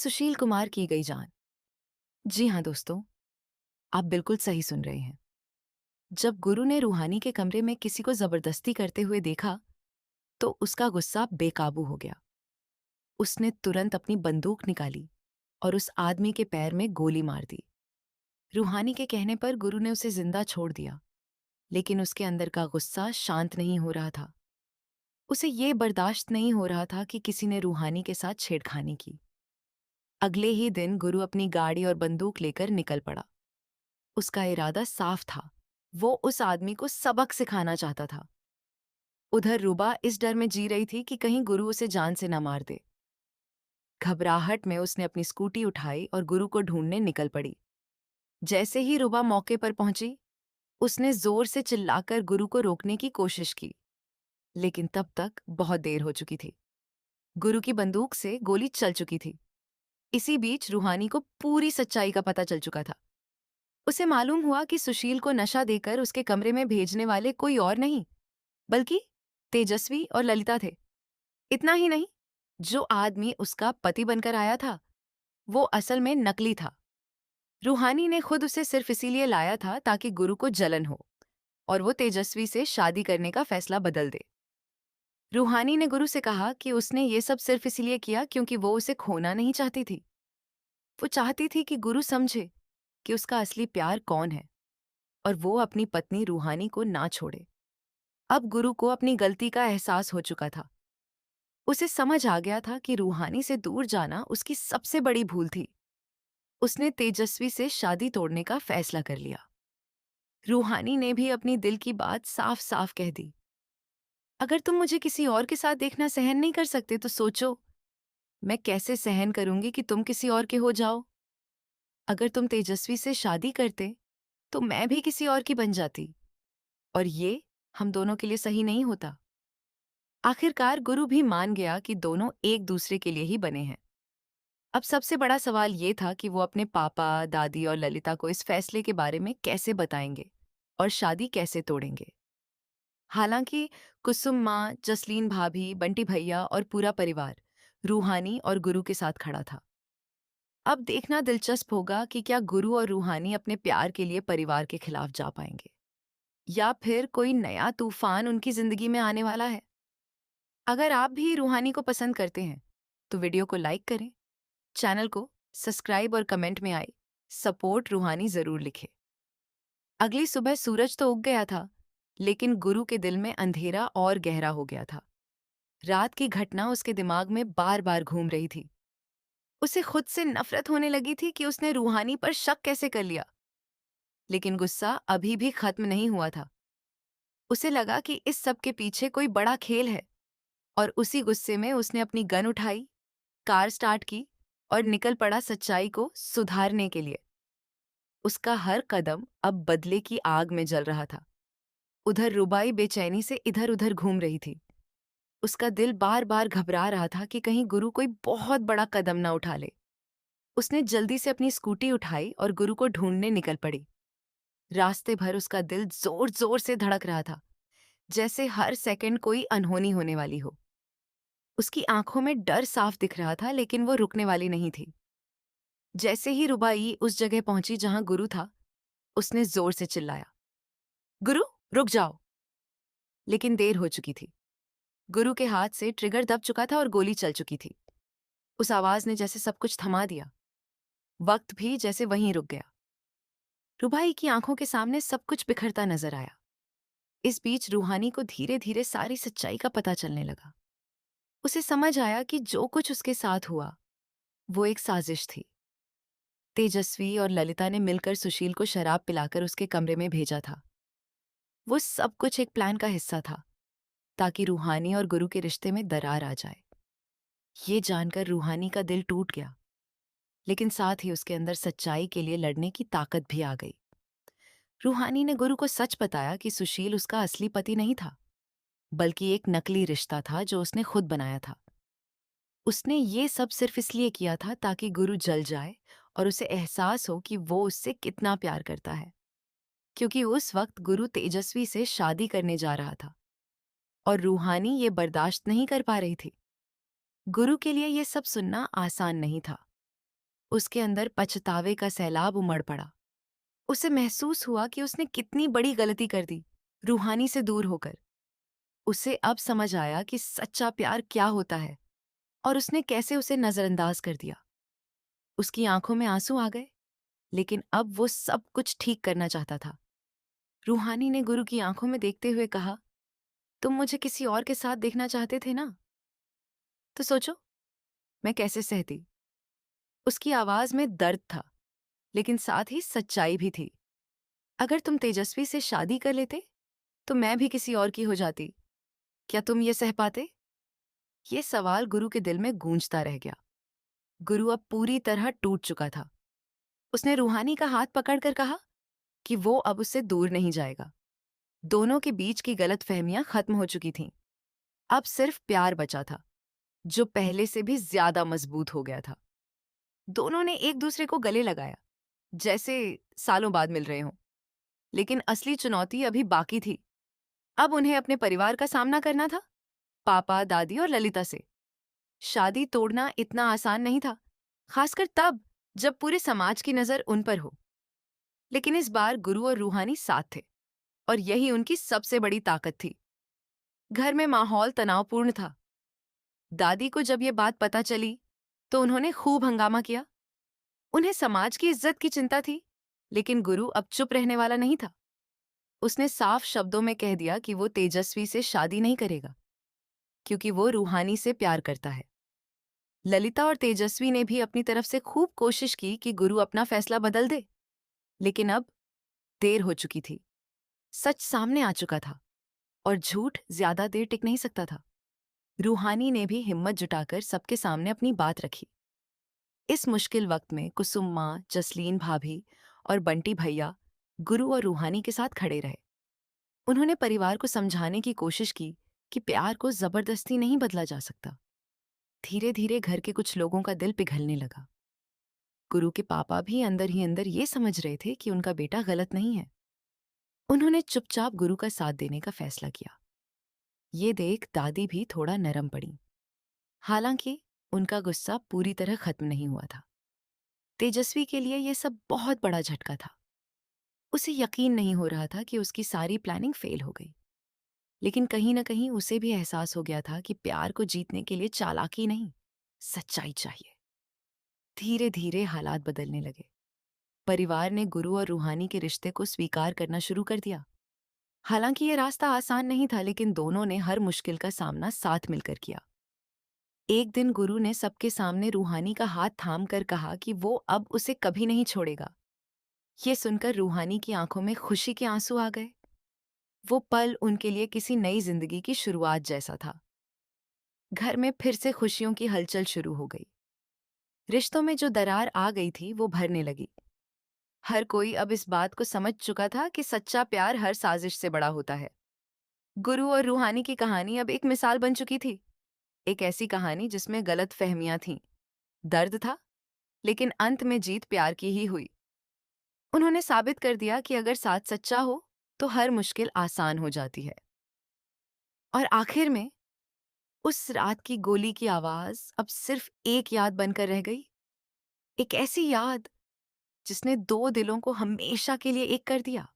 सुशील कुमार की गई जान। जी हाँ दोस्तों, आप बिल्कुल सही सुन रहे हैं। जब गुरु ने रूहानी के कमरे में किसी को जबरदस्ती करते हुए देखा, तो उसका गुस्सा बेकाबू हो गया। उसने तुरंत अपनी बंदूक निकाली और उस आदमी के पैर में गोली मार दी। रूहानी के कहने पर गुरु ने उसे जिंदा छोड़ दिया, लेकिन उसके अंदर का गुस्सा शांत नहीं हो रहा था। उसे ये बर्दाश्त नहीं हो रहा था कि किसी ने रूहानी के साथ छेड़खानी की। अगले ही दिन गुरु अपनी गाड़ी और बंदूक लेकर निकल पड़ा। उसका इरादा साफ था। वो उस आदमी को सबक सिखाना चाहता था। उधर रूबा इस डर में जी रही थी कि कहीं गुरु उसे जान से न मार दे। घबराहट में उसने अपनी स्कूटी उठाई और गुरु को ढूंढने निकल पड़ी। जैसे ही रूबा मौके पर पहुंची, उसने जोर से चिल्लाकर गुरु को रोकने की कोशिश की, लेकिन तब तक बहुत देर हो चुकी थी। गुरु की बंदूक से गोली चल चुकी थी। इसी बीच रूहानी को पूरी सच्चाई का पता चल चुका था। उसे मालूम हुआ कि सुशील को नशा देकर उसके कमरे में भेजने वाले कोई और नहीं, बल्कि तेजस्वी और ललिता थे। इतना ही नहीं, जो आदमी उसका पति बनकर आया था, वो असल में नकली था। रूहानी ने खुद उसे सिर्फ इसीलिए लाया था ताकि गुरु को जलन हो और वो तेजस्वी से शादी करने का फैसला बदल दे। रूहानी ने गुरु से कहा कि उसने ये सब सिर्फ इसलिए किया क्योंकि वो उसे खोना नहीं चाहती थी। वो चाहती थी कि गुरु समझे कि उसका असली प्यार कौन है और वो अपनी पत्नी रूहानी को ना छोड़े। अब गुरु को अपनी गलती का एहसास हो चुका था। उसे समझ आ गया था कि रूहानी से दूर जाना उसकी सबसे बड़ी भूल थी। उसने तेजस्वी से शादी तोड़ने का फैसला कर लिया। रूहानी ने भी अपनी दिल की बात साफ साफ कह दी। अगर तुम मुझे किसी और के साथ देखना सहन नहीं कर सकते तो सोचो, मैं कैसे सहन करूंगी कि तुम किसी और के हो जाओ। अगर तुम तेजस्वी से शादी करते तो मैं भी किसी और की बन जाती, और ये हम दोनों के लिए सही नहीं होता। आखिरकार गुरु भी मान गया कि दोनों एक दूसरे के लिए ही बने हैं। अब सबसे बड़ा सवाल ये था कि वो अपने पापा, दादी और ललिता को इस फैसले के बारे में कैसे बताएंगे और शादी कैसे तोड़ेंगे। हालांकि कुसुम माँ, जसलीन भाभी, बंटी भैया और पूरा परिवार रूहानी और गुरु के साथ खड़ा था। अब देखना दिलचस्प होगा कि क्या गुरु और रूहानी अपने प्यार के लिए परिवार के खिलाफ जा पाएंगे, या फिर कोई नया तूफान उनकी जिंदगी में आने वाला है। अगर आप भी रूहानी को पसंद करते हैं, तो वीडियो को लाइक करें, चैनल को सब्सक्राइब और कमेंट में आए सपोर्ट रूहानी जरूर लिखें। अगली सुबह सूरज तो उग गया था, लेकिन गुरु के दिल में अंधेरा और गहरा हो गया था। रात की घटना उसके दिमाग में बार बार घूम रही थी। उसे खुद से नफरत होने लगी थी कि उसने रूहानी पर शक कैसे कर लिया। लेकिन गुस्सा अभी भी खत्म नहीं हुआ था। उसे लगा कि इस सब के पीछे कोई बड़ा खेल है, और उसी गुस्से में उसने अपनी गन उठाई, कार स्टार्ट की और निकल पड़ा सच्चाई को सुधारने के लिए। उसका हर कदम अब बदले की आग में जल रहा था। उधर रुबाई बेचैनी से इधर उधर घूम रही थी। उसका दिल बार बार घबरा रहा था कि कहीं गुरु कोई बहुत बड़ा कदम ना उठा ले। उसने जल्दी से अपनी स्कूटी उठाई और गुरु को ढूंढने निकल पड़ी। रास्ते भर उसका दिल जोर जोर से धड़क रहा था, जैसे हर सेकंड कोई अनहोनी होने वाली हो। उसकी आंखों में डर साफ दिख रहा था, लेकिन वो रुकने वाली नहीं थी। जैसे ही रुबाई उस जगह पहुंची जहां गुरु था, उसने जोर से चिल्लाया, गुरु, रुक जाओ। लेकिन देर हो चुकी थी। गुरु के हाथ से ट्रिगर दब चुका था और गोली चल चुकी थी। उस आवाज ने जैसे सब कुछ थमा दिया। वक्त भी जैसे वहीं रुक गया। रुबाई की आंखों के सामने सब कुछ बिखरता नजर आया। इस बीच रूहानी को धीरे धीरे सारी सच्चाई का पता चलने लगा। उसे समझ आया कि जो कुछ उसके साथ हुआ, वो एक साजिश थी। तेजस्वी और ललिता ने मिलकर सुशील को शराब पिलाकर उसके कमरे में भेजा था। वो सब कुछ एक प्लान का हिस्सा था, ताकि रूहानी और गुरु के रिश्ते में दरार आ जाए। ये जानकर रूहानी का दिल टूट गया, लेकिन साथ ही उसके अंदर सच्चाई के लिए लड़ने की ताकत भी आ गई। रूहानी ने गुरु को सच बताया कि सुशील उसका असली पति नहीं था, बल्कि एक नकली रिश्ता था जो उसने खुद बनाया था। उसने ये सब सिर्फ इसलिए किया था ताकि गुरु जल जाए और उसे एहसास हो कि वो उससे कितना प्यार करता है। क्योंकि उस वक्त गुरु तेजस्वी से शादी करने जा रहा था और रूहानी ये बर्दाश्त नहीं कर पा रही थी। गुरु के लिए ये सब सुनना आसान नहीं था। उसके अंदर पछतावे का सैलाब उमड़ पड़ा। उसे महसूस हुआ कि उसने कितनी बड़ी गलती कर दी, रूहानी से दूर होकर। उसे अब समझ आया कि सच्चा प्यार क्या होता है और उसने कैसे उसे नजरअंदाज कर दिया। उसकी आंखों में आंसू आ गए, लेकिन अब वो सब कुछ ठीक करना चाहता था। रूहानी ने गुरु की आंखों में देखते हुए कहा, तुम मुझे किसी और के साथ देखना चाहते थे ना? तो सोचो, मैं कैसे सहती। उसकी आवाज में दर्द था, लेकिन साथ ही सच्चाई भी थी। अगर तुम तेजस्वी से शादी कर लेते, तो मैं भी किसी और की हो जाती। क्या तुम ये सह पाते? ये सवाल गुरु के दिल में गूंजता रह गया। गुरु अब पूरी तरह टूट चुका था। उसने रूहानी का हाथ पकड़कर कहा कि वो अब उससे दूर नहीं जाएगा। दोनों के बीच की गलतफहमियां खत्म हो चुकी थीं। अब सिर्फ प्यार बचा था, जो पहले से भी ज्यादा मजबूत हो गया था। दोनों ने एक दूसरे को गले लगाया, जैसे सालों बाद मिल रहे हों। लेकिन असली चुनौती अभी बाकी थी। अब उन्हें अपने परिवार का सामना करना था, पापा, दादी और ललिता से। शादी तोड़ना इतना आसान नहीं था, खासकर तब जब पूरे समाज की नजर उन पर हो। लेकिन इस बार गुरु और रूहानी साथ थे, और यही उनकी सबसे बड़ी ताकत थी। घर में माहौल तनावपूर्ण था। दादी को जब ये बात पता चली, तो उन्होंने खूब हंगामा किया। उन्हें समाज की इज्जत की चिंता थी, लेकिन गुरु अब चुप रहने वाला नहीं था। उसने साफ शब्दों में कह दिया कि वो तेजस्वी से शादी नहीं करेगा, क्योंकि वो रूहानी से प्यार करता है। ललिता और तेजस्वी ने भी अपनी तरफ से खूब कोशिश की कि गुरु अपना फैसला बदल दे, लेकिन अब देर हो चुकी थी। सच सामने आ चुका था, और झूठ ज्यादा देर टिक नहीं सकता था। रूहानी ने भी हिम्मत जुटाकर सबके सामने अपनी बात रखी। इस मुश्किल वक्त में कुसुम माँ, जसलीन भाभी और बंटी भैया गुरु और रूहानी के साथ खड़े रहे। उन्होंने परिवार को समझाने की कोशिश की कि प्यार को जबरदस्ती नहीं बदला जा सकता। धीरे धीरे घर के कुछ लोगों का दिल पिघलने लगा। गुरु के पापा भी अंदर ही अंदर ये समझ रहे थे कि उनका बेटा गलत नहीं है। उन्होंने चुपचाप गुरु का साथ देने का फैसला किया। ये देख दादी भी थोड़ा नरम पड़ी। हालांकि उनका गुस्सा पूरी तरह खत्म नहीं हुआ था। तेजस्वी के लिए यह सब बहुत बड़ा झटका था। उसे यकीन नहीं हो रहा था कि उसकी सारी प्लानिंग फेल हो गई। लेकिन कहीं न कहीं उसे भी एहसास हो गया था कि प्यार को जीतने के लिए चालाकी नहीं, सच्चाई चाहिए। धीरे धीरे हालात बदलने लगे। परिवार ने गुरु और रूहानी के रिश्ते को स्वीकार करना शुरू कर दिया। हालांकि ये रास्ता आसान नहीं था, लेकिन दोनों ने हर मुश्किल का सामना साथ मिलकर किया। एक दिन गुरु ने सबके सामने रूहानी का हाथ थाम कर कहा कि वो अब उसे कभी नहीं छोड़ेगा। ये सुनकर रूहानी की आंखों में खुशी के आंसू आ गए। वो पल उनके लिए किसी नई जिंदगी की शुरुआत जैसा था। घर में फिर से खुशियों की हलचल शुरू हो गई। रिश्तों में जो दरार आ गई थी वो भरने लगी। हर कोई अब इस बात को समझ चुका था कि सच्चा प्यार हर साजिश से बड़ा होता है। गुरु और रूहानी की कहानी अब एक मिसाल बन चुकी थी। एक ऐसी कहानी जिसमें गलत फहमियां थीं, दर्द था, लेकिन अंत में जीत प्यार की ही हुई। उन्होंने साबित कर दिया कि अगर साथ सच्चा हो तो हर मुश्किल आसान हो जाती है। और आखिर में उस रात की गोली की आवाज अब सिर्फ एक याद बनकर रह गई। एक ऐसी याद जिसने दो दिलों को हमेशा के लिए एक कर दिया।